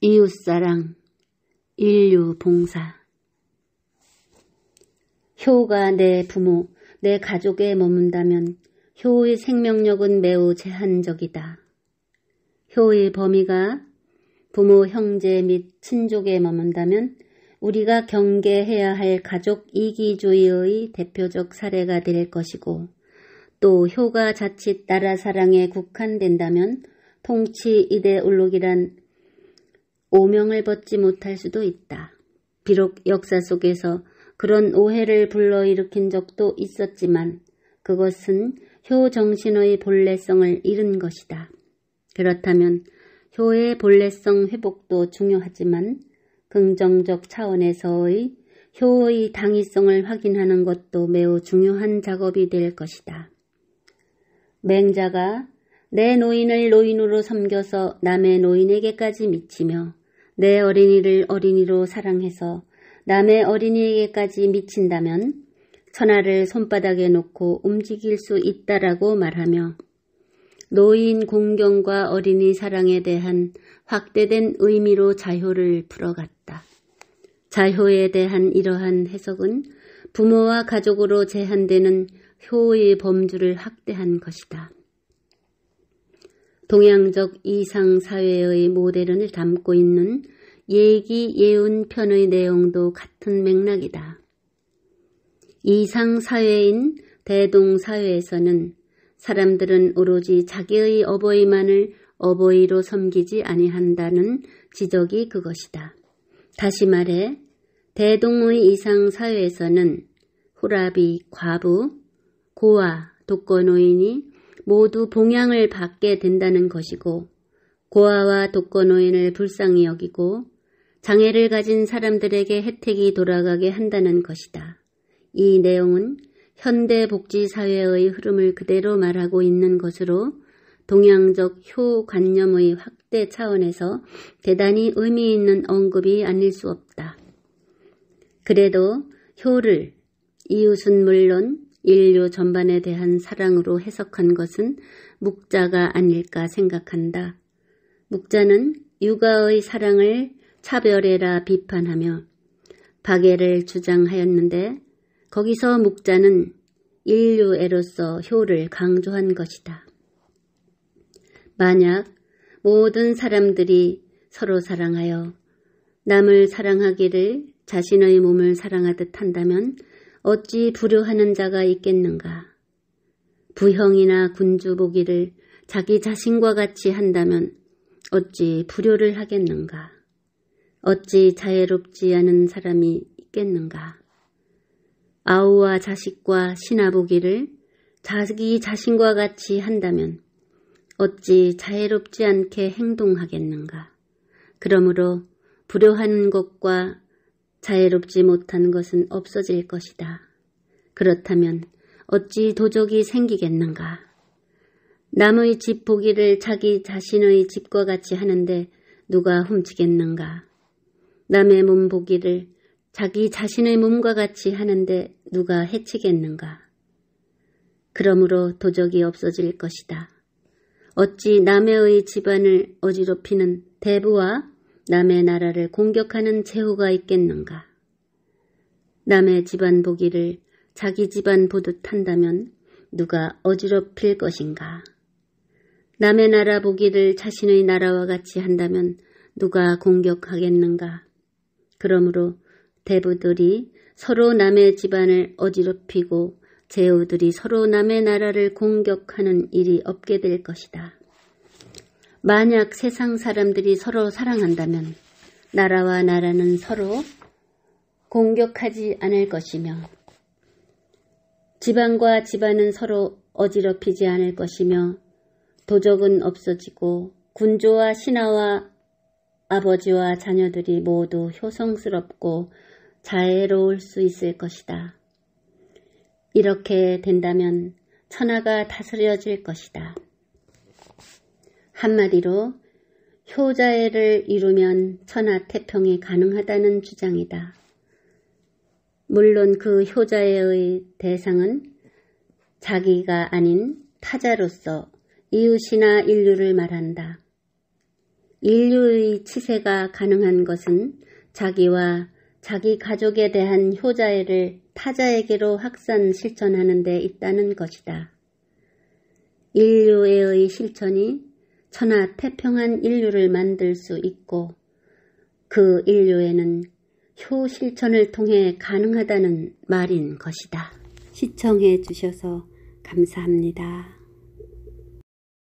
이웃사랑, 인류 봉사. 효가 내 부모, 내 가족에 머문다면 효의 생명력은 매우 제한적이다. 효의 범위가 부모, 형제 및 친족에 머문다면 우리가 경계해야 할 가족 이기주의의 대표적 사례가 될 것이고, 또 효가 자칫 나라 사랑에 국한된다면 통치 이데올로기란 오명을 벗지 못할 수도 있다. 비록 역사 속에서 그런 오해를 불러일으킨 적도 있었지만 그것은 효 정신의 본래성을 잃은 것이다. 그렇다면 효의 본래성 회복도 중요하지만 긍정적 차원에서의 효의 당위성을 확인하는 것도 매우 중요한 작업이 될 것이다. 맹자가 내 노인을 노인으로 섬겨서 남의 노인에게까지 미치며 내 어린이를 어린이로 사랑해서 남의 어린이에게까지 미친다면 천하를 손바닥에 놓고 움직일 수 있다라고 말하며 노인 공경과 어린이 사랑에 대한 확대된 의미로 자효를 풀어갔다. 자효에 대한 이러한 해석은 부모와 가족으로 제한되는 효의 범주를 확대한 것이다. 동양적 이상사회의 모델을 담고 있는 예기 예운 편의 내용도 같은 맥락이다. 이상사회인 대동사회에서는 사람들은 오로지 자기의 어버이만을 어버이로 섬기지 아니한다는 지적이 그것이다. 다시 말해 대동의 이상사회에서는 호라비, 과부, 고아, 독거노인이 모두 봉양을 받게 된다는 것이고, 고아와 독거노인을 불쌍히 여기고 장애를 가진 사람들에게 혜택이 돌아가게 한다는 것이다. 이 내용은 현대 복지사회의 흐름을 그대로 말하고 있는 것으로 동양적 효관념의 확대 차원에서 대단히 의미 있는 언급이 아닐 수 없다. 그래도 효를 이웃은 물론 인류 전반에 대한 사랑으로 해석한 것은 묵자가 아닐까 생각한다. 묵자는 육아의 사랑을 차별해라 비판하며 박애를 주장하였는데 거기서 묵자는 인류애로서 효를 강조한 것이다. 만약 모든 사람들이 서로 사랑하여 남을 사랑하기를 자신의 몸을 사랑하듯 한다면 어찌 불효하는 자가 있겠는가? 부형이나 군주 보기를 자기 자신과 같이 한다면 어찌 불효를 하겠는가? 어찌 자애롭지 않은 사람이 있겠는가? 아우와 자식과 신하 보기를 자기 자신과 같이 한다면 어찌 자애롭지 않게 행동하겠는가? 그러므로 불효한 것과 자애롭지 못한 것은 없어질 것이다. 그렇다면 어찌 도적이 생기겠는가? 남의 집 보기를 자기 자신의 집과 같이 하는데 누가 훔치겠는가? 남의 몸 보기를 자기 자신의 몸과 같이 하는데 누가 해치겠는가? 그러므로 도적이 없어질 것이다. 어찌 남의 집안을 어지럽히는 대부와 남의 나라를 공격하는 제후가 있겠는가? 남의 집안 보기를 자기 집안 보듯 한다면 누가 어지럽힐 것인가? 남의 나라 보기를 자신의 나라와 같이 한다면 누가 공격하겠는가? 그러므로 대부들이 서로 남의 집안을 어지럽히고 제후들이 서로 남의 나라를 공격하는 일이 없게 될 것이다. 만약 세상 사람들이 서로 사랑한다면 나라와 나라는 서로 공격하지 않을 것이며 집안과 집안은 서로 어지럽히지 않을 것이며 도적은 없어지고 군주와 신하와 아버지와 자녀들이 모두 효성스럽고 자애로울 수 있을 것이다. 이렇게 된다면 천하가 다스려질 것이다. 한마디로 효자애를 이루면 천하 태평이 가능하다는 주장이다. 물론 그 효자애의 대상은 자기가 아닌 타자로서 이웃이나 인류를 말한다. 인류의 치세가 가능한 것은 자기와 자기 가족에 대한 효자애를 타자에게로 확산 실천하는 데 있다는 것이다. 인류애의 실천이 천하 태평한 인류를 만들 수 있고 그 인류애는 효 실천을 통해 가능하다는 말인 것이다. 시청해 주셔서 감사합니다.